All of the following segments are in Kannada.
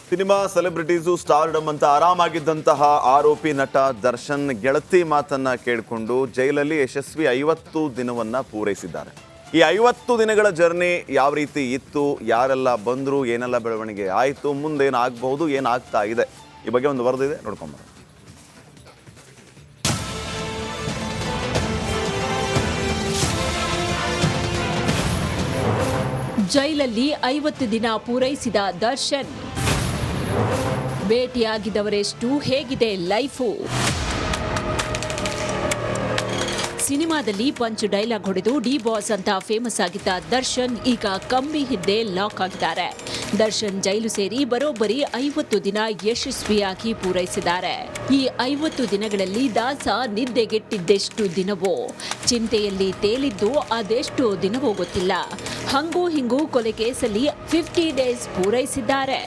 ಸಿನಿಮಾ ಸೆಲೆಬ್ರಿಟೀಸು ಸ್ಟಾರ್ಡಮ್ ಅಂತ ಆರಾಮಾಗಿದ್ದಂತಹ ಆರೋಪಿ ನಟ ದರ್ಶನ್ ಗೆಳತಿ ಮಾತನ್ನ ಕೇಳಿಕೊಂಡು ಜೈಲಲ್ಲಿ ಯಶಸ್ವಿ 50 ದಿನವನ್ನ ಪೂರೈಸಿದ್ದಾರೆ. ಈ 50 ದಿನಗಳ ಜರ್ನಿ ಯಾವ ರೀತಿ ಇತ್ತು, ಯಾರೆಲ್ಲ ಬಂದ್ರು, ಏನೆಲ್ಲ ಬೆಳವಣಿಗೆ ಆಯಿತು, ಮುಂದೇನಾಗಬಹುದು, ಏನಾಗ್ತಾ ಇದೆ, ಈ ಬಗ್ಗೆ ಒಂದು ವರದಿದೆ, ನೋಡ್ಕೊಂಬರೋಣ. ಜೈಲಲ್ಲಿ 50 ದಿನ ಪೂರೈಸಿದ ದರ್ಶನ್. ಭೇಟಿಯಾಗಿದ್ದವರೆಷ್ಟು, ಹೇಗಿದೆ ಲೈಫು? ಸಿನಿಮಾದಲ್ಲಿ ಪಂಚ್ ಡೈಲಾಗ್ ಹೊಡೆದು ಡಿ ಬಾಸ್ ಅಂತ ಫೇಮಸ್ ಆಗಿದ್ದ ದರ್ಶನ್ ಈಗ ಕಂಬಿ ಹಿಂದೆ ಲಾಕ್ ಆಗಿದ್ದಾರೆ. ದರ್ಶನ್ ಜೈಲು ಸೇರಿ ಬರೋಬ್ಬರಿ 50 ದಿನ ಯಶಸ್ವಿಯಾಗಿ ಪೂರೈಸಿದ್ದಾರೆ. ಈ 50 ದಿನಗಳಲ್ಲಿ ದಾಸ ನಿದ್ದೆಗೆಟ್ಟಿದ್ದೆಷ್ಟು ದಿನವೋ, ಚಿಂತೆಯಲ್ಲಿ ತೇಲಿದ್ದು ಅದೆಷ್ಟು ದಿನವೋ ಗೊತ್ತಿಲ್ಲ. ಹಂಗೂ ಹಿಂಗೂ ಕೊಲೆ ಕೇಸಲ್ಲಿ 50 ಡೇಸ್ ಪೂರೈಸಿದ್ದಾರೆ.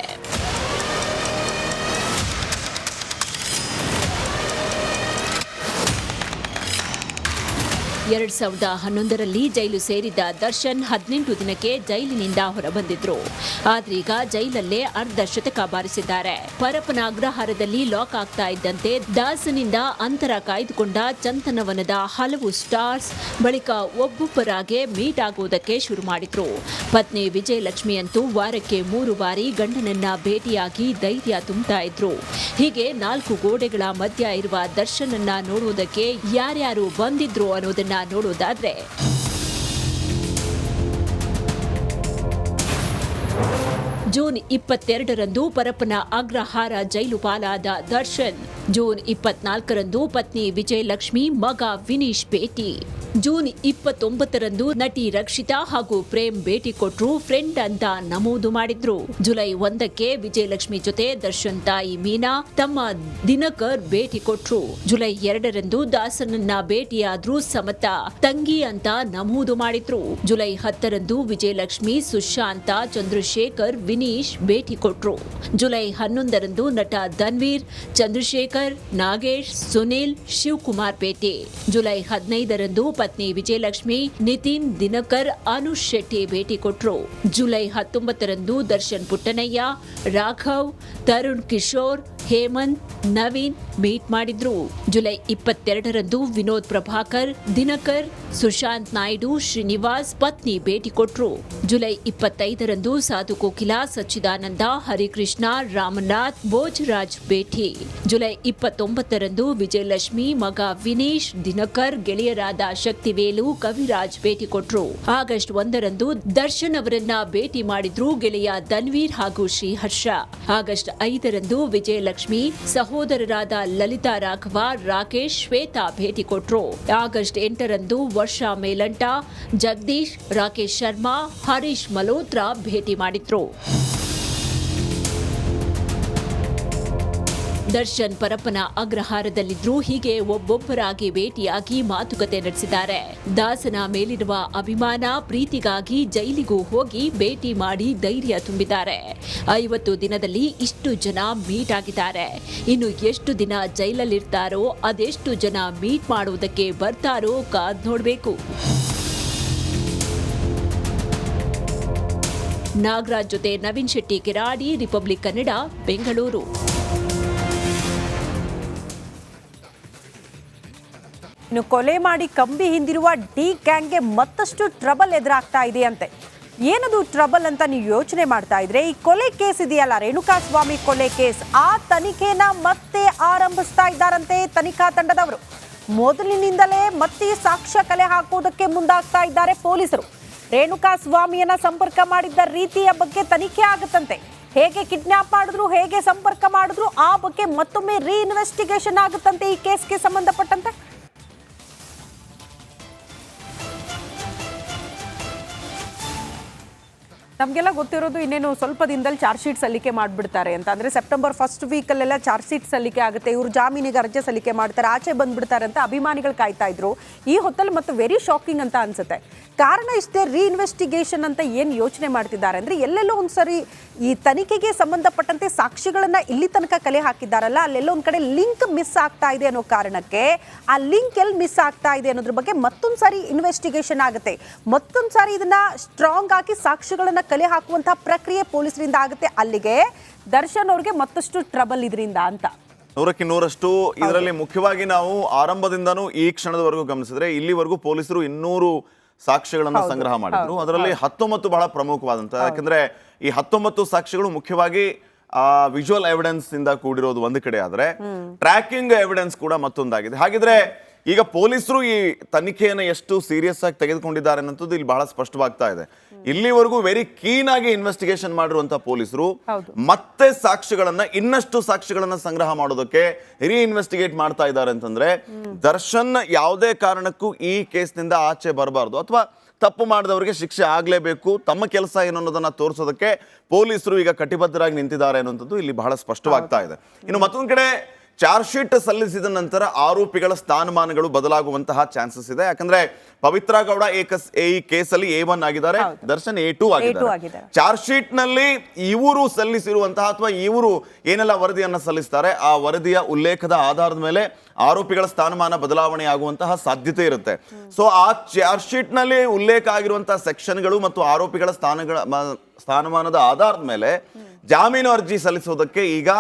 2011ರಲ್ಲಿ ಜೈಲು ಸೇರಿದ್ದ ದರ್ಶನ್ 18 ದಿನಕ್ಕೆ ಜೈಲಿನಿಂದ ಹೊರಬಂದಿದ್ರು. ಆದ್ರೀಗ ಜೈಲಲ್ಲೇ ಅರ್ಧ ಶತಕ ಬಾರಿಸಿದ್ದಾರೆ. ಪರಪ್ಪನ ಅಗ್ರಹಾರದಲ್ಲಿ ಲಾಕ್ ಆಗ್ತಾ ಇದ್ದಂತೆ ದಾಸನಿಂದ ಅಂತರ ಕಾಯ್ದುಕೊಂಡ ಚಂತನವನದ ಹಲವು ಸ್ಟಾರ್ಸ್ ಬಳಿಕ ಒಬ್ಬೊಬ್ಬರಾಗೆ ಮೀಟ್ ಆಗುವುದಕ್ಕೆ ಶುರು ಮಾಡಿದ್ರು. ಪತ್ನಿ ವಿಜಯಲಕ್ಷ್ಮಿ ಅಂತೂ ವಾರಕ್ಕೆ 3 ಬಾರಿ ಗಂಡನನ್ನ ಭೇಟಿಯಾಗಿ ಧೈರ್ಯ ತುಂಬುತ್ತಾ ಇದ್ರು. ಹೀಗೆ 4 ಗೋಡೆಗಳ ಮಧ್ಯ ಇರುವ ದರ್ಶನನ್ನ ನೋಡುವುದಕ್ಕೆ ಯಾರ್ಯಾರು ಬಂದಿದ್ರು ಅನ್ನೋದನ್ನ ನೋಡೋದಾದ್ರೆ, ಜೂನ್ 22ರಂದು ಪರಪ್ಪನ ಅಗ್ರಹಾರ ಜೈಲು ಪಾಲಾದ ದರ್ಶನ್. ಜೂನ್ 24ರಂದು ಪತ್ನಿ ವಿಜಯಲಕ್ಷ್ಮಿ, ಮಗ ವಿನೀಶ್ ಭೇಟಿ. ಜೂನ್ 29ರಂದು ನಟಿ ರಕ್ಷಿತಾ ಹಾಗೂ ಪ್ರೇಮ್ ಭೇಟಿ ಕೊಟ್ರು, ಫ್ರೆಂಡ್ ಅಂತ ನಮೂದು ಮಾಡಿದ್ರು. ಜುಲೈ 1ಕ್ಕೆ ವಿಜಯಲಕ್ಷ್ಮಿ ಜೊತೆ ದರ್ಶನ್ ತಾಯಿ ಮೀನಾ, ತಮ್ಮ ದಿನಕರ್ ಭೇಟಿ ಕೊಟ್ರು. ಜುಲೈ 2ರಂದು ದಾಸನನ್ನ ಭೇಟಿಯಾದ್ರೂ ಸಮತ ತಂಗಿ ಅಂತ ನಮೂದು ಮಾಡಿದ್ರು. ಜುಲೈ 10ರಂದು ವಿಜಯಲಕ್ಷ್ಮಿ, ಸುಶಾಂತ, ಚಂದ್ರಶೇಖರ್, ವಿನೀಶ್ ಭೇಟಿ ಕೊಟ್ರು. ಜುಲೈ 11ರಂದು ನಟ ಧನ್ವೀರ್, ಚಂದ್ರಶೇಖರ್, ನಾಗೇಶ್, ಸುನಿಲ್, ಶಿವಕುಮಾರ್ ಭೇಟಿ. ಜುಲೈ 15ರಂದು ಪತ್ನಿ ವಿಜಯಲಕ್ಷ್ಮಿ, ನಿತಿನ್, ದಿನಕರ್, ಅನುಷ್ ಶೆಟ್ಟಿ ಭೇಟಿ ಕೊಟ್ರು. ಜುಲೈ 19ರಂದು ದರ್ಶನ್ ಪುಟ್ಟನಯ್ಯ, ರಾಘವ್, ತರುಣ್ ಕಿಶೋರ್, ಹೇಮಂತ್, ನವೀನ್ ಮೀಟ್ ಮಾಡಿದ್ರು. ಜುಲೈ 22ರಂದು ವಿನೋದ್ ಪ್ರಭಾಕರ್, ದಿನಕರ್, ಸುಶಾಂತ್ ನಾಯ್ಡು, ಶ್ರೀನಿವಾಸ್ ಪತ್ನಿ ಭೇಟಿ ಕೊಟ್ರು. ಜುಲೈ 25ರಂದು ಸಾಧು ಕೋಕಿಲ, ಸಚ್ಚಿದಾನಂದ, ಹರಿಕೃಷ್ಣ, ರಾಮನಾಥ್, ಭೋಜರಾಜ್ ಭೇಟಿ. ಜುಲೈ 29ರಂದು ವಿಜಯಲಕ್ಷ್ಮಿ, ಮಗ ವಿನೀಶ್, ದಿನಕರ್, ಗೆಳೆಯರಾದ ಶಕ್ತಿವೇಲು, ಕವಿರಾಜ್ ಭೇಟಿ ಕೊಟ್ರು. ಆಗಸ್ಟ್ 1ರಂದು ದರ್ಶನ್ ಅವರನ್ನ ಭೇಟಿ ಮಾಡಿದ್ರು ಗೆಳೆಯ ಧನ್ವೀರ್ ಹಾಗೂ ಶ್ರೀಹರ್ಷ. ಆಗಸ್ಟ್ 5ರಂದು ವಿಜಯಲಕ್ಷ್ಮಿ ಸಹೋದರರಾದ ಲಲಿತಾ, ರಾಘವ, ರಾಕೇಶ್, ಶ್ವೇತಾ ಭೇಟಿ ಕೊಟ್ರು. ಆಗಸ್ಟ್ 8ರಂದು ವರ್ಷಾ ಮೇಲಂಟ, ಜಗದೀಶ್, ರಾಕೇಶ್ ಶರ್ಮಾ, ಹರೀಶ್ ಮಲ್ಹೋತ್ರಾ ಭೇಟಿ ಮಾಡಿದ್ರು. ದರ್ಶನ್ ಪರಪ್ಪನ ಅಗ್ರಹಾರದಲ್ಲಿದ್ರು. ಹೀಗೆ ಒಬ್ಬೊಬ್ಬರಾಗಿ ಭೇಟಿಯಾಗಿ ಮಾತುಕತೆ ನಡೆಸಿದ್ದಾರೆ. ದಾಸನ ಮೇಲಿರುವ ಅಭಿಮಾನ, ಪ್ರೀತಿಗಾಗಿ ಜೈಲಿಗೂ ಹೋಗಿ ಭೇಟಿ ಮಾಡಿ ಧೈರ್ಯ ತುಂಬಿದ್ದಾರೆ. 50 ದಿನದಲ್ಲಿ ಇಷ್ಟು ಜನ ಮೀಟ್ ಆಗಿದ್ದಾರೆ. ಇನ್ನು ಎಷ್ಟು ದಿನ ಜೈಲಲ್ಲಿರ್ತಾರೋ, ಅದೆಷ್ಟು ಜನ ಮೀಟ್ ಮಾಡುವುದಕ್ಕೆ ಬರ್ತಾರೋ ಕಾದ್ ನೋಡ್ಬೇಕು. ನಾಗರಾಜ್ ಜೊತೆ ನವೀನ್ ಶೆಟ್ಟಿ, ಕಿರಾಡಿ, ರಿಪಬ್ಲಿಕ್ ಕನ್ನಡ, ಬೆಂಗಳೂರು. ಇನ್ನು ಕೊಲೆ ಮಾಡಿ ಕಂಬಿ ಹಿಂದಿರುವ ಡಿ ಗ್ಯಾಂಗ್ಗೆ ಮತ್ತಷ್ಟು ಟ್ರಬಲ್ ಎದುರಾಗ್ತಾ ಇದೆಯಂತೆ. ಏನದು ಟ್ರಬಲ್ ಅಂತ ನೀವು ಯೋಚನೆ ಮಾಡ್ತಾ ಇದ್ರೆ, ಈ ಕೊಲೆ ಕೇಸ್ ಇದೆಯಲ್ಲ, ರೇಣುಕಾಸ್ವಾಮಿ ಕೊಲೆ ಕೇಸ್, ಆ ತನಿಖೆನ ಮತ್ತೆ ಆರಂಭಿಸ್ತಾ ಇದ್ದಾರಂತೆ ತನಿಖಾ ತಂಡದವರು. ಮೊದಲಿನಿಂದಲೇ ಮತ್ತೆ ಸಾಕ್ಷ್ಯ ಕಲೆ ಹಾಕುವುದಕ್ಕೆ ಮುಂದಾಗ್ತಾ ಇದ್ದಾರೆ ಪೊಲೀಸರು. ರೇಣುಕಾಸ್ವಾಮಿಯನ್ನ ಸಂಪರ್ಕ ಮಾಡಿದ್ದ ರೀತಿಯ ಬಗ್ಗೆ ತನಿಖೆ ಆಗುತ್ತಂತೆ. ಹೇಗೆ ಕಿಡ್ನಾಪ್ ಮಾಡಿದ್ರು, ಹೇಗೆ ಸಂಪರ್ಕ ಮಾಡಿದ್ರು, ಆ ಬಗ್ಗೆ ಮತ್ತೊಮ್ಮೆ ರೀಇನ್ವೆಸ್ಟಿಗೇಷನ್ ಆಗುತ್ತಂತೆ ಈ ಕೇಸ್ಗೆ ಸಂಬಂಧಪಟ್ಟಂತೆ. ನಮಗೆಲ್ಲ ಗೊತ್ತಿರೋದು ಇನ್ನೇನು ಸ್ವಲ್ಪ ದಿನದಲ್ಲಿ ಚಾರ್ಜ್ ಶೀಟ್ ಸಲ್ಲಿಕೆ ಮಾಡಿಬಿಡ್ತಾರೆ ಅಂತ. ಅಂದರೆ ಸೆಪ್ಟೆಂಬರ್ 1st ವೀಕಲ್ಲೆಲ್ಲ ಚಾರ್ಜ್ ಶೀಟ್ ಸಲ್ಲಿಕೆ ಆಗುತ್ತೆ, ಇವರು ಜಾಮೀನಿಗೆ ಅರ್ಜಿ ಸಲ್ಲಿಕೆ ಮಾಡ್ತಾರೆ, ಆಚೆ ಬಂದ್ಬಿಡ್ತಾರೆ ಅಂತ ಅಭಿಮಾನಿಗಳು ಕಾಯ್ತಾ ಇದ್ರು. ಈ ಹೊತ್ತಲ್ಲಿ ಮತ್ತು ವೆರಿ ಶಾಕಿಂಗ್ ಅಂತ ಅನ್ಸುತ್ತೆ, ಕಾರಣ ಇಷ್ಟೇ ಇನ್ವೆಸ್ಟಿಗೇಷನ್ ಅಂತ ಏನು ಯೋಚನೆ ಮಾಡ್ತಿದ್ದಾರೆ ಅಂದರೆ ಎಲ್ಲೆಲ್ಲೋ ಒಂದು ಸರಿ ಈ ತನಿಖೆಗೆ ಸಂಬಂಧಪಟ್ಟಂತೆ ಸಾಕ್ಷಿಗಳನ್ನು ಇಲ್ಲಿ ತನಕ ಕಲೆ ಹಾಕಿದ್ದಾರಲ್ಲ, ಅಲ್ಲೆಲ್ಲೋ ಒಂದು ಕಡೆ ಲಿಂಕ್ ಮಿಸ್ ಆಗ್ತಾ ಇದೆ ಅನ್ನೋ ಕಾರಣಕ್ಕೆ ಆ ಲಿಂಕ್ ಎಲ್ಲಿ ಮಿಸ್ ಆಗ್ತಾ ಇದೆ ಅನ್ನೋದ್ರ ಬಗ್ಗೆ ಮತ್ತೊಂದು ಸಾರಿ ಇನ್ವೆಸ್ಟಿಗೇಷನ್ ಆಗುತ್ತೆ. ಮತ್ತೊಂದು ಸಾರಿ ಇದನ್ನ ಸ್ಟ್ರಾಂಗ್ ಆಗಿ ಸಾಕ್ಷಿಗಳನ್ನು ಕಲೆ ಹಾಕುವಂತಹ ಪ್ರಕ್ರಿಯೆ ಪೊಲೀಸರಿಂದ ಆಗುತ್ತೆ. ಅಲ್ಲಿಗೆ ದರ್ಶನ್ ಅವ್ರಿಗೆ ಮತ್ತಷ್ಟು ಟ್ರಬಲ್ ಇದರಿಂದ ಅಂತ. 100ಕ್ಕೆ 100ರಷ್ಟು ಇದರಲ್ಲಿ ಮುಖ್ಯವಾಗಿ ನಾವು ಆರಂಭದಿಂದನೂ ಈ ಕ್ಷಣದವರೆಗೂ ಗಮನಿಸಿದ್ರೆ ಇಲ್ಲಿವರೆಗೂ ಪೊಲೀಸರು 200 ಸಾಕ್ಷ್ಯಗಳನ್ನ ಸಂಗ್ರಹ ಮಾಡಿದ್ರು. ಅದರಲ್ಲಿ 19 ಬಹಳ ಪ್ರಮುಖವಾದಂತ, ಯಾಕಂದ್ರೆ ಈ 19 ಸಾಕ್ಷ್ಯಗಳು ಮುಖ್ಯವಾಗಿ ವಿಜುವಲ್ ಎವಿಡೆನ್ಸ್ ಇಂದ ಕೂಡಿರೋದು ಒಂದು ಕಡೆ ಆದ್ರೆ ಟ್ರ್ಯಾಕಿಂಗ್ ಎವಿಡೆನ್ಸ್ ಕೂಡ ಮತ್ತೊಂದಾಗಿದೆ. ಹಾಗಿದ್ರೆ ಈಗ ಪೊಲೀಸರು ಈ ತನಿಖೆಯನ್ನು ಎಷ್ಟು ಸೀರಿಯಸ್ ಆಗಿ ತೆಗೆದುಕೊಂಡಿದ್ದಾರೆ ಅನ್ನೋದು ಇಲ್ಲಿ ಬಹಳ ಸ್ಪಷ್ಟವಾಗ್ತಾ ಇದೆ. ಇಲ್ಲಿವರೆಗೂ ವೆರಿ ಕೀನ್ ಆಗಿ ಇನ್ವೆಸ್ಟಿಗೇಷನ್ ಮಾಡಿರುವಂತಹ ಪೊಲೀಸರು ಮತ್ತೆ ಇನ್ನಷ್ಟು ಸಾಕ್ಷಿಗಳನ್ನ ಸಂಗ್ರಹ ಮಾಡೋದಕ್ಕೆ ಇನ್ವೆಸ್ಟಿಗೇಟ್ ಮಾಡ್ತಾ ಇದ್ದಾರೆ ಅಂತಂದ್ರೆ ದರ್ಶನ್ ಯಾವುದೇ ಕಾರಣಕ್ಕೂ ಈ ಕೇಸ್ನಿಂದ ಆಚೆ ಬರಬಾರ್ದು ಅಥವಾ ತಪ್ಪು ಮಾಡಿದವರಿಗೆ ಶಿಕ್ಷೆ ಆಗ್ಲೇಬೇಕು, ತಮ್ಮ ಕೆಲಸ ಏನು ಅನ್ನೋದನ್ನ ತೋರಿಸೋದಕ್ಕೆ ಪೊಲೀಸರು ಈಗ ಕಟಿಬದ್ಧರಾಗಿ ನಿಂತಿದ್ದಾರೆ ಅನ್ನುವಂಥದ್ದು ಇಲ್ಲಿ ಬಹಳ ಸ್ಪಷ್ಟವಾಗ್ತಾ ಇದೆ. ಇನ್ನು ಮತ್ತೊಂದು ಕಡೆ ಚಾರ್ಜ್ ಶೀಟ್ ಸಲ್ಲಿಸಿದ ನಂತರ ಆರೋಪಿಗಳ ಸ್ಥಾನಮಾನಗಳು ಬದಲಾಗುವಂತಹ ಚಾನ್ಸಸ್ ಇದೆ. ಯಾಕಂದ್ರೆ ಪವಿತ್ರ ಗೌಡ ಈ ಕೇಸಲ್ಲಿ A1 ಆಗಿದ್ದಾರೆ, ದರ್ಶನ್ A2 ಆಗಿದ್ದಾರೆ. ಚಾರ್ಜ್ ಶೀಟ್ ನಲ್ಲಿ ಇವರು ಸಲ್ಲಿಸಿರುವಂತಹ ಅಥವಾ ಇವರು ಏನೆಲ್ಲ ವರದಿಯನ್ನ ಸಲ್ಲಿಸ್ತಾರೆ ಆ ವರದಿಯ ಉಲ್ಲೇಖದ ಆಧಾರದ ಮೇಲೆ ಆರೋಪಿಗಳ ಸ್ಥಾನಮಾನ ಬದಲಾವಣೆ ಆಗುವಂತಹ ಸಾಧ್ಯತೆ ಇರುತ್ತೆ. ಸೊ ಆ ಚಾರ್ಜ್ ಶೀಟ್ ನಲ್ಲಿ ಉಲ್ಲೇಖ ಆಗಿರುವಂತಹ ಸೆಕ್ಷನ್ಗಳು ಮತ್ತು ಆರೋಪಿಗಳ ಸ್ಥಾನಮಾನದ ಆಧಾರದ ಮೇಲೆ ಜಾಮೀನು ಅರ್ಜಿ ಸಲ್ಲಿಸೋದಕ್ಕೆ ಈಗ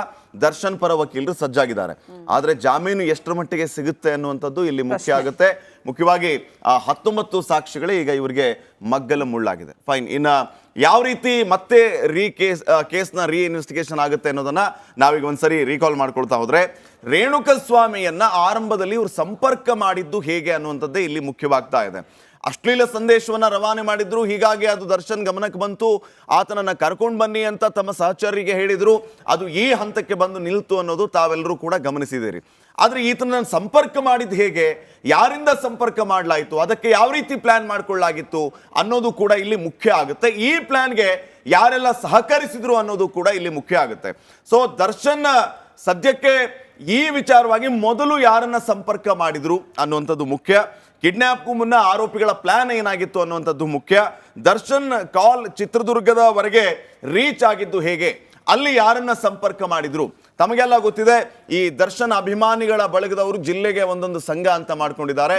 ದರ್ಶನ್ ಪರ ವಕೀಲರು ಸಜ್ಜಾಗಿದ್ದಾರೆ. ಆದ್ರೆ ಜಾಮೀನು ಎಷ್ಟರ ಮಟ್ಟಿಗೆ ಸಿಗುತ್ತೆ ಅನ್ನುವಂಥದ್ದು ಇಲ್ಲಿ ಮುಖ್ಯ ಆಗುತ್ತೆ. ಮುಖ್ಯವಾಗಿ ಆ 19 ಸಾಕ್ಷಿಗಳೇ ಈಗ ಇವರಿಗೆ ಮಗ್ಗಲ ಮುಳ್ಳಾಗಿದೆ. ಫೈನ್, ಇನ್ನ ಯಾವ ರೀತಿ ಮತ್ತೆ ಕೇಸ್ನ ಇನ್ವೆಸ್ಟಿಗೇಷನ್ ಆಗುತ್ತೆ ಅನ್ನೋದನ್ನ ನಾವೀಗ ಒಂದ್ಸರಿ ರೀಕಾಲ್ ಮಾಡ್ಕೊಳ್ತಾ ಹೋದ್ರೆ, ರೇಣುಕಸ್ವಾಮಿಯನ್ನ ಆರಂಭದಲ್ಲಿ ಇವರು ಸಂಪರ್ಕ ಮಾಡಿದ್ದು ಹೇಗೆ ಅನ್ನುವಂಥದ್ದೇ ಇಲ್ಲಿ ಮುಖ್ಯವಾಗ್ತಾ ಇದೆ. ಅಶ್ಲೀಲ ಸಂದೇಶವನ್ನ ರವಾನೆ ಮಾಡಿದ್ರು, ಹೀಗಾಗಿ ಅದು ದರ್ಶನ್ ಗಮನಕ್ಕೆ ಬಂತು, ಆತನನ್ನ ಕರ್ಕೊಂಡು ಬನ್ನಿ ಅಂತ ತಮ್ಮ ಸಹಚರರಿಗೆ ಹೇಳಿದ್ರು, ಅದು ಈ ಹಂತಕ್ಕೆ ಬಂದು ನಿಲ್ತು ಅನ್ನೋದು ತಾವೆಲ್ಲರೂ ಕೂಡ ಗಮನಿಸಿದಿರಿ. ಆದ್ರೆ ಈತನ ಸಂಪರ್ಕ ಮಾಡಿದ್ದು ಹೇಗೆ, ಯಾರಿಂದ ಸಂಪರ್ಕ ಮಾಡಲಾಯಿತು, ಅದಕ್ಕೆ ಯಾವ ರೀತಿ ಪ್ಲಾನ್ ಮಾಡ್ಕೊಳ್ಳಾಗಿತ್ತು ಅನ್ನೋದು ಕೂಡ ಇಲ್ಲಿ ಮುಖ್ಯ ಆಗುತ್ತೆ. ಈ ಪ್ಲಾನ್ಗೆ ಯಾರೆಲ್ಲ ಸಹಕರಿಸಿದ್ರು ಅನ್ನೋದು ಕೂಡ ಇಲ್ಲಿ ಮುಖ್ಯ ಆಗುತ್ತೆ. ಸೊ ದರ್ಶನ್ ಸದ್ಯಕ್ಕೆ ಈ ವಿಚಾರವಾಗಿ ಮೊದಲು ಯಾರನ್ನ ಸಂಪರ್ಕ ಮಾಡಿದ್ರು ಅನ್ನುವಂಥದ್ದು ಮುಖ್ಯ. ಕಿಡ್ನಾಪ್ಗೂ ಮುನ್ನ ಆರೋಪಿಗಳ ಪ್ಲಾನ್ ಏನಾಗಿತ್ತು ಅನ್ನುವಂಥದ್ದು ಮುಖ್ಯ. ದರ್ಶನ್ ಕಾಲ್ ಚಿತ್ರದುರ್ಗದವರೆಗೆ ರೀಚ್ ಆಗಿದ್ದು ಹೇಗೆ, ಅಲ್ಲಿ ಯಾರನ್ನ ಸಂಪರ್ಕ ಮಾಡಿದ್ರು ತಮಗೆಲ್ಲ ಗೊತ್ತಿದೆ. ಈ ದರ್ಶನ್ ಅಭಿಮಾನಿಗಳ ಬಳಗದವರು ಜಿಲ್ಲೆಗೆ ಒಂದೊಂದು ಸಂಘ ಅಂತ ಮಾಡ್ಕೊಂಡಿದ್ದಾರೆ.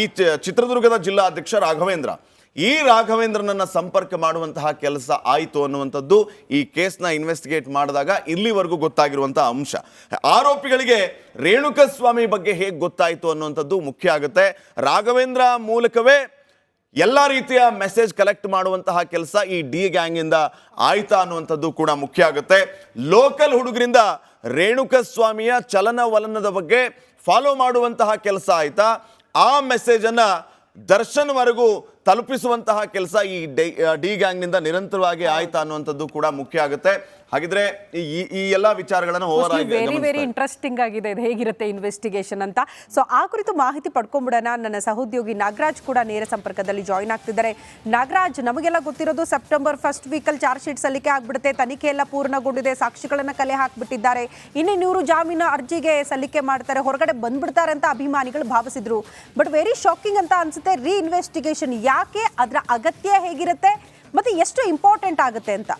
ಈ ಚಿತ್ರದುರ್ಗದ ಜಿಲ್ಲಾಧ್ಯಕ್ಷ ರಾಘವೇಂದ್ರ, ಈ ರಾಘವೇಂದ್ರನನ್ನ ಸಂಪರ್ಕ ಮಾಡುವಂತಹ ಕೆಲಸ ಆಯಿತು ಅನ್ನುವಂಥದ್ದು ಈ ಕೇಸ್ನ ಇನ್ವೆಸ್ಟಿಗೇಟ್ ಮಾಡಿದಾಗ ಇಲ್ಲಿವರೆಗೂ ಗೊತ್ತಾಗಿರುವಂತಹ ಅಂಶ. ಆರೋಪಿಗಳಿಗೆ ರೇಣುಕಸ್ವಾಮಿ ಬಗ್ಗೆ ಹೇಗೆ ಗೊತ್ತಾಯಿತು ಅನ್ನುವಂಥದ್ದು ಮುಖ್ಯ ಆಗುತ್ತೆ. ರಾಘವೇಂದ್ರ ಮೂಲಕವೇ ಎಲ್ಲ ರೀತಿಯ ಮೆಸೇಜ್ ಕಲೆಕ್ಟ್ ಮಾಡುವಂತಹ ಕೆಲಸ ಈ ಡಿ ಗ್ಯಾಂಗ್ ಇಂದ ಆಯ್ತಾ ಅನ್ನುವಂಥದ್ದು ಕೂಡ ಮುಖ್ಯ ಆಗುತ್ತೆ. ಲೋಕಲ್ ಹುಡುಗರಿಂದ ರೇಣುಕಸ್ವಾಮಿಯ ಚಲನವಲನದ ಬಗ್ಗೆ ಫಾಲೋ ಮಾಡುವಂತಹ ಕೆಲಸ ಆಯ್ತಾ, ಆ ಮೆಸೇಜ್ ಅನ್ನ ದರ್ಶನ್ ವರೆಗೂ ತಲುಪಿಸುವಂತಹ ಕೆಲಸ ಈ ಡಿ ಗ್ಯಾಂಗ್ ನಿಂದ ನಿರಂತರವಾಗಿ ಆಯ್ತಾ ಅನ್ನುವಂಥದ್ದು ಕೂಡ ಮುಖ್ಯ ಆಗುತ್ತೆ. ಹಾಗಿದ್ರೆ ಈ ಎಲ್ಲ ವಿಚಾರಗಳನ್ನು ಓವರ್ ಆಗಿ ವೆರಿ ಇಂಟ್ರೆಸ್ಟಿಂಗ್ ಆಗಿದೆ, ಇದು ಹೇಗಿರುತ್ತೆ ಇನ್ವೆಸ್ಟಿಗೇಷನ್ ಅಂತ. ಸೊ ಆ ಕುರಿತು ಮಾಹಿತಿ ಪಡ್ಕೊಂಡ್ಬಿಡೋಣ. ನನ್ನ ಸಹೋದ್ಯೋಗಿ ನಾಗರಾಜ್ ಕೂಡ ನೇರ ಸಂಪರ್ಕದಲ್ಲಿ ಜಾಯಿನ್ ಆಗ್ತಿದ್ದಾರೆ. ನಾಗರಾಜ್, ನಮಗೆಲ್ಲ ಗೊತ್ತಿರೋದು ಸೆಪ್ಟೆಂಬರ್ 1st ವೀಕಲ್ಲಿ ಚಾರ್ಜ್ ಶೀಟ್ ಸಲ್ಲಿಕೆ ಆಗ್ಬಿಡುತ್ತೆ, ತನಿಖೆ ಎಲ್ಲ ಪೂರ್ಣಗೊಂಡಿದೆ, ಸಾಕ್ಷಿಗಳನ್ನ ಕಲೆ ಹಾಕ್ಬಿಟ್ಟಿದ್ದಾರೆ, ಇನ್ನಿವರು ಜಾಮೀನು ಅರ್ಜಿಗೆ ಸಲ್ಲಿಕೆ ಮಾಡ್ತಾರೆ, ಹೊರಗಡೆ ಬಂದ್ಬಿಡ್ತಾರೆ ಅಂತ ಅಭಿಮಾನಿಗಳು ಭಾವಿಸಿದ್ರು. ಬಟ್ ವೆರಿ ಶಾಕಿಂಗ್ ಅಂತ ಅನ್ಸುತ್ತೆ ಇನ್ವೆಸ್ಟಿಗೇಷನ್. ಯಾಕೆ, ಅದರ ಅಗತ್ಯ ಹೇಗಿರುತ್ತೆ ಮತ್ತೆ ಎಷ್ಟು ಇಂಪಾರ್ಟೆಂಟ್ ಆಗುತ್ತೆ ಅಂತ?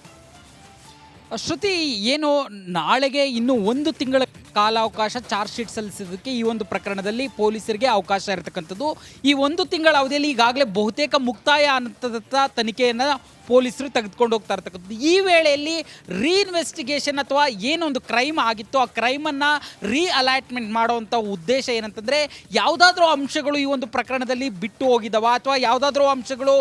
ಶ್ರುತಿ, ಏನು ನಾಳೆಗೆ ಇನ್ನು 1 ತಿಂಗಳ ಕಾಲಾವಕಾಶ ಚಾರ್ಜ್ ಶೀಟ್ ಸಲ್ಲಿಸೋದಕ್ಕೆ ಈ ಒಂದು ಪ್ರಕರಣದಲ್ಲಿ ಪೊಲೀಸರಿಗೆ ಅವಕಾಶ ಇರತಕ್ಕಂಥದ್ದು. ಈ 1 ತಿಂಗಳ ಅವಧಿಯಲ್ಲಿ ಈಗಾಗಲೇ ಬಹುತೇಕ ಮುಕ್ತಾಯ ಹಂತದತ್ತ ತನಿಖೆಯನ್ನು ಪೊಲೀಸರು ತೆಗೆದುಕೊಂಡು ಹೋಗ್ತಾ ಇರ್ತಕ್ಕಂಥದ್ದು. ಈ ವೇಳೆಯಲ್ಲಿ ಇನ್ವೆಸ್ಟಿಗೇಷನ್ ಅಥವಾ ಏನೊಂದು ಕ್ರೈಮ್ ಆಗಿತ್ತು ಆ ಕ್ರೈಮನ್ನು ಅಲೈಟ್ಮೆಂಟ್ ಮಾಡುವಂಥ ಉದ್ದೇಶ ಏನಂತಂದರೆ, ಯಾವುದಾದ್ರೂ ಅಂಶಗಳು ಈ ಒಂದು ಪ್ರಕರಣದಲ್ಲಿ ಬಿಟ್ಟು ಹೋಗಿದ್ದಾವ ಅಥವಾ ಯಾವುದಾದ್ರೂ ಅಂಶಗಳು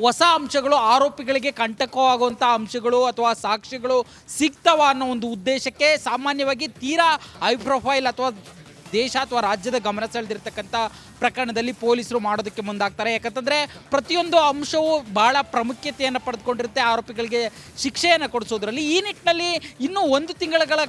ಹೊಸ ಅಂಶಗಳು ಆರೋಪಿಗಳಿಗೆ ಕಂಟಕವಾಗುವಂಥ ಅಂಶಗಳು ಅಥವಾ ಸಾಕ್ಷ್ಯಗಳು ಸಿಗ್ತವ ಅನ್ನೋ ಒಂದು ಉದ್ದೇಶಕ್ಕೆ ಸಾಮಾನ್ಯವಾಗಿ ತೀರಾ ಹೈ ಪ್ರೊಫೈಲ್ ಅಥವಾ ದೇಶ ಅಥವಾ ರಾಜ್ಯದ ಗಮನ ಸೆಳೆದಿರ್ತಕ್ಕಂಥ ಪ್ರಕರಣದಲ್ಲಿ ಪೊಲೀಸರು ಮಾಡೋದಕ್ಕೆ ಮುಂದಾಗ್ತಾರೆ. ಯಾಕಂತಂದರೆ ಪ್ರತಿಯೊಂದು ಅಂಶವು ಬಹಳ ಪ್ರಾಮುಖ್ಯತೆಯನ್ನು ಪಡೆದುಕೊಂಡಿರುತ್ತೆ ಆರೋಪಿಗಳಿಗೆ ಶಿಕ್ಷೆಯನ್ನು ಕೊಡಿಸೋದ್ರಲ್ಲಿ. ಈ ನಿಟ್ಟಿನಲ್ಲಿ ಇನ್ನೂ 1 ತಿಂಗಳ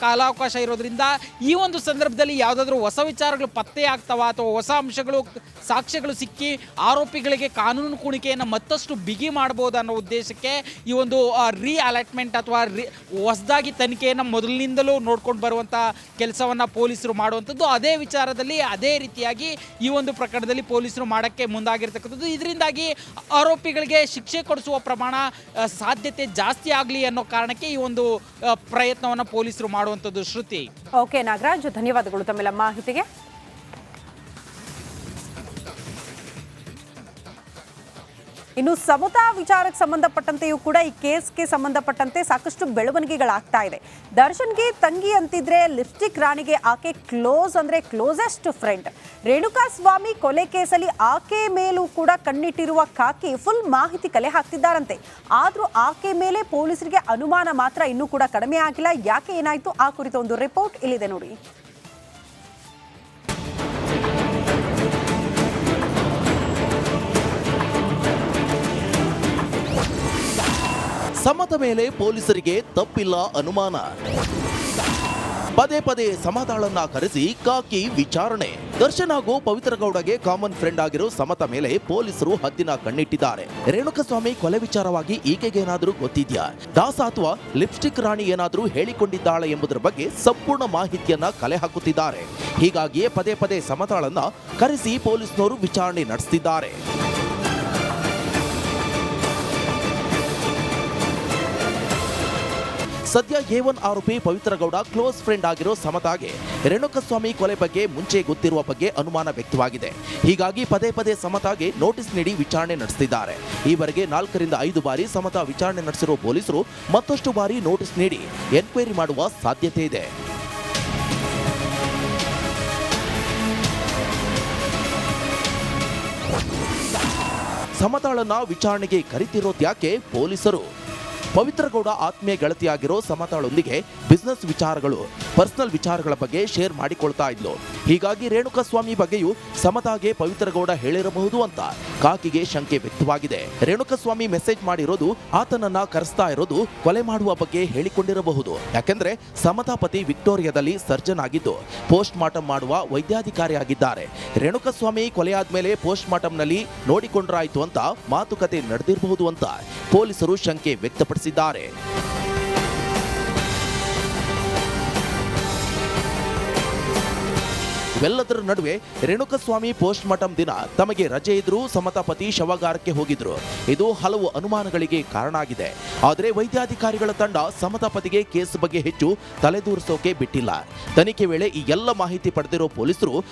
ಕಾಲಾವಕಾಶ ಇರೋದ್ರಿಂದ ಈ ಒಂದು ಸಂದರ್ಭದಲ್ಲಿ ಯಾವುದಾದ್ರೂ ಹೊಸ ವಿಚಾರಗಳು ಪತ್ತೆ ಆಗ್ತಾವ ಅಥವಾ ಹೊಸ ಅಂಶಗಳು ಸಾಕ್ಷ್ಯಗಳು ಸಿಕ್ಕಿ ಆರೋಪಿಗಳಿಗೆ ಕಾನೂನು ಕುಣಿಕೆಯನ್ನು ಮತ್ತಷ್ಟು ಬಿಗಿ ಮಾಡ್ಬೋದು ಅನ್ನೋ ಉದ್ದೇಶಕ್ಕೆ ಈ ಒಂದು ಅಲೈಟ್ಮೆಂಟ್ ಅಥವಾ ಹೊಸದಾಗಿ ತನಿಖೆಯನ್ನು ಮೊದಲಿನಿಂದಲೂ ನೋಡ್ಕೊಂಡು ಬರುವಂಥ ಕೆಲಸವನ್ನು ಪೊಲೀಸರು ಮಾಡುವಂಥದ್ದು. ಅದೇ ವಿಚಾರದಲ್ಲಿ ಅದೇ ರೀತಿಯಾಗಿ ಈ ಒಂದು ಪ್ರಕರಣದಲ್ಲಿ ಪೊಲೀಸರು ಮಾಡೋಕ್ಕೆ ಮುಂದಾಗಿರ್ತಕ್ಕಂಥದ್ದು. ಇದರಿಂದಾಗಿ ಆರೋಪಿಗಳಿಗೆ ಶಿಕ್ಷೆ ಕೊಡಿಸುವ ಪ್ರಮಾಣ ಸಾಧ್ಯತೆ ಜಾಸ್ತಿ ಆಗಲಿ ಅನ್ನೋ ಕಾರಣಕ್ಕೆ ಈ ಒಂದು ಪ್ರಯತ್ನವನ್ನು ಪೊಲೀಸರು ಮಾಡುವಂಥದ್ದು. ಶ್ರುತಿ. ಓಕೆ ನಾಗರಾಜ್, ಧನ್ಯವಾದಗಳು ತಮ್ಮೆಲ್ಲ ಮಾಹಿತಿಗೆ. ಇನ್ನು ಸಮತಾ ವಿಚಾರಕ್ಕೆ ಸಂಬಂಧಪಟ್ಟಂತೆಯೂ ಕೂಡ ಈ ಕೇಸ್ಗೆ ಸಂಬಂಧಪಟ್ಟಂತೆ ಸಾಕಷ್ಟು ಬೆಳವಣಿಗೆಗಳಾಗ್ತಾ ಇದೆ. ದರ್ಶನ್ಗೆ ತಂಗಿ ಅಂತಿದ್ರೆ ಲಿಪ್ಸ್ಟಿಕ್ ರಾಣಿಗೆ ಆಕೆ ಕ್ಲೋಸ್ ಅಂದ್ರೆ ಕ್ಲೋಸೆಸ್ಟ್ ಫ್ರೆಂಡ್. ರೇಣುಕಾ ಸ್ವಾಮಿ ಕೊಲೆ ಕೇಸಲ್ಲಿ ಆಕೆ ಮೇಲೂ ಕೂಡ ಕಣ್ಣಿಟ್ಟಿರುವ ಖಾಕಿ ಫುಲ್ ಮಾಹಿತಿ ಕಲೆ ಹಾಕ್ತಿದ್ದಾರಂತೆ. ಆದ್ರೂ ಆಕೆ ಮೇಲೆ ಪೊಲೀಸರಿಗೆ ಅನುಮಾನ ಮಾತ್ರ ಇನ್ನೂ ಕೂಡ ಕಡಿಮೆ ಆಗಿಲ್ಲ. ಯಾಕೆ ಏನಾಯ್ತು ಆ ಕುರಿತ ಒಂದು ರಿಪೋರ್ಟ್ ಇಲ್ಲಿದೆ ನೋಡಿ. ಸಮತ ಮೇಲೆ ಪೊಲೀಸರಿಗೆ ತಪ್ಪಿಲ್ಲ ಅನುಮಾನ. ಪದೇ ಪದೇ ಸಮತಾಳನ್ನ ಕರೆಸಿ ಕಾಕಿ ವಿಚಾರಣೆ. ದರ್ಶನ್ ಹಾಗೂ ಪವಿತ್ರ ಗೌಡಗೆ ಕಾಮನ್ ಫ್ರೆಂಡ್ ಆಗಿರೋ ಸಮತ ಮೇಲೆ ಪೊಲೀಸರು ಹದ್ದಿನ ಕಣ್ಣಿಟ್ಟಿದ್ದಾರೆ. ರೇಣುಕಸ್ವಾಮಿ ಕೊಲೆ ವಿಚಾರವಾಗಿ ಈಕೆಗೇನಾದ್ರೂ ಗೊತ್ತಿದ್ಯಾ, ದಾಸ ಅಥವಾ ಲಿಪ್ಸ್ಟಿಕ್ ರಾಣಿ ಏನಾದ್ರೂ ಹೇಳಿಕೊಂಡಿದ್ದಾಳೆ ಎಂಬುದರ ಬಗ್ಗೆ ಸಂಪೂರ್ಣ ಮಾಹಿತಿಯನ್ನ ಕಲೆ ಹಾಕುತ್ತಿದ್ದಾರೆ. ಹೀಗಾಗಿಯೇ ಪದೇ ಪದೇ ಸಮತಾಳನ್ನ ಕರೆಸಿ ಪೊಲೀಸ್ನವರು ವಿಚಾರಣೆ ನಡೆಸುತ್ತಿದ್ದಾರೆ. ಸದ್ಯ A1 ಆರೋಪಿ ಪವಿತ್ರ ಗೌಡ ಕ್ಲೋಸ್ ಫ್ರೆಂಡ್ ಆಗಿರೋ ಸಮತಾಗೆ ರೇಣುಕಸ್ವಾಮಿ ಕೊಲೆ ಬಗ್ಗೆ ಮುಂಚೆ ಗೊತ್ತಿರುವ ಬಗ್ಗೆ ಅನುಮಾನ ವ್ಯಕ್ತವಾಗಿದೆ. ಹೀಗಾಗಿ ಪದೇ ಪದೇ ಸಮತಾಗೆ ನೋಟಿಸ್ ನೀಡಿ ವಿಚಾರಣೆ ನಡೆಸುತ್ತಿದ್ದಾರೆ. ಈವರೆಗೆ 4 ರಿಂದ 5 ಬಾರಿ ಸಮತಾ ವಿಚಾರಣೆ ನಡೆಸಿರುವ ಪೊಲೀಸರು ಮತ್ತಷ್ಟು ಬಾರಿ ನೋಟಿಸ್ ನೀಡಿ ಎನ್ಕ್ವೈರಿ ಮಾಡುವ ಸಾಧ್ಯತೆ ಇದೆ. ಸಮತಾಳನ್ನ ವಿಚಾರಣೆಗೆ ಕರೆತಿರೋದ್ಯಾಕೆ ಪೊಲೀಸರು? ಪವಿತ್ರ ಗೌಡ ಆತ್ಮೀಯ ಗೆಳತಿಯಾಗಿರೋ ಸಮತಾಳೊಂದಿಗೆ ಬಿಸ್ನೆಸ್ ವಿಚಾರಗಳು, ಪರ್ಸನಲ್ ವಿಚಾರಗಳ ಬಗ್ಗೆ ಶೇರ್ ಮಾಡಿಕೊಳ್ತಾ ಇದ್ಲು. ಹೀಗಾಗಿ ರೇಣುಕಸ್ವಾಮಿ ಬಗ್ಗೆಯೂ ಸಮತಾಗೆ ಪವಿತ್ರ ಗೌಡ ಹೇಳಿರಬಹುದು ಅಂತ ಕಾಕಿಗೆ ಶಂಕೆ ವ್ಯಕ್ತವಾಗಿದೆ. ರೇಣುಕಸ್ವಾಮಿ ಮೆಸೇಜ್ ಮಾಡಿರೋದು ಆತನನ್ನ ಕರೆಸ್ತಾ ಇರೋದು ಕೊಲೆ ಮಾಡುವ ಬಗ್ಗೆ ಹೇಳಿಕೊಂಡಿರಬಹುದು. ಯಾಕೆಂದ್ರೆ ಸಮತಾ ಪತಿ ವಿಕ್ಟೋರಿಯಾದಲ್ಲಿ ಸರ್ಜನ್ ಆಗಿದ್ದು ಪೋಸ್ಟ್ ಮಾರ್ಟಮ್ ಮಾಡುವ ವೈದ್ಯಾಧಿಕಾರಿಯಾಗಿದ್ದಾರೆ. ರೇಣುಕಸ್ವಾಮಿ ಕೊಲೆಯಾದ್ಮೇಲೆ ಪೋಸ್ಟ್ ಮಾರ್ಟಮ್ನಲ್ಲಿ ನೋಡಿಕೊಂಡ್ರಾಯ್ತು ಅಂತ ಮಾತುಕತೆ ನಡೆದಿರಬಹುದು ಅಂತ ಪೊಲೀಸರು ಶಂಕೆ ವ್ಯಕ್ತಪಡಿಸಿದ್ದಾರೆ. ಇವೆಲ್ಲದರ ನಡುವೆ ರೇಣುಕಸ್ವಾಮಿ ಪೋಸ್ಟ್ ಮಾರ್ಟಮ್ ದಿನ ತಮಗೆ ರಜೆ ಇದ್ರೂ ಸಮತಾ ಪತಿ ಶವಾಗಾರಕ್ಕೆ ಹೋಗಿದ್ರು. ಇದು ಹಲವು ಅನುಮಾನಗಳಿಗೆ ಕಾರಣ ಆಗಿದೆ. ಆದರೆ ವೈದ್ಯಾಧಿಕಾರಿಗಳ ತಂಡ ಸಮತಾ ಪತಿಗೆ ಕೇಸ್ ಬಗ್ಗೆ ಹೆಚ್ಚು ತಲೆದೂರಿಸೋಕೆ ಬಿಟ್ಟಿಲ್ಲ. ತನಿಖೆ ವೇಳೆ ಈ ಎಲ್ಲ ಮಾಹಿತಿ ಪಡೆದಿರೋ ಪೊಲೀಸರು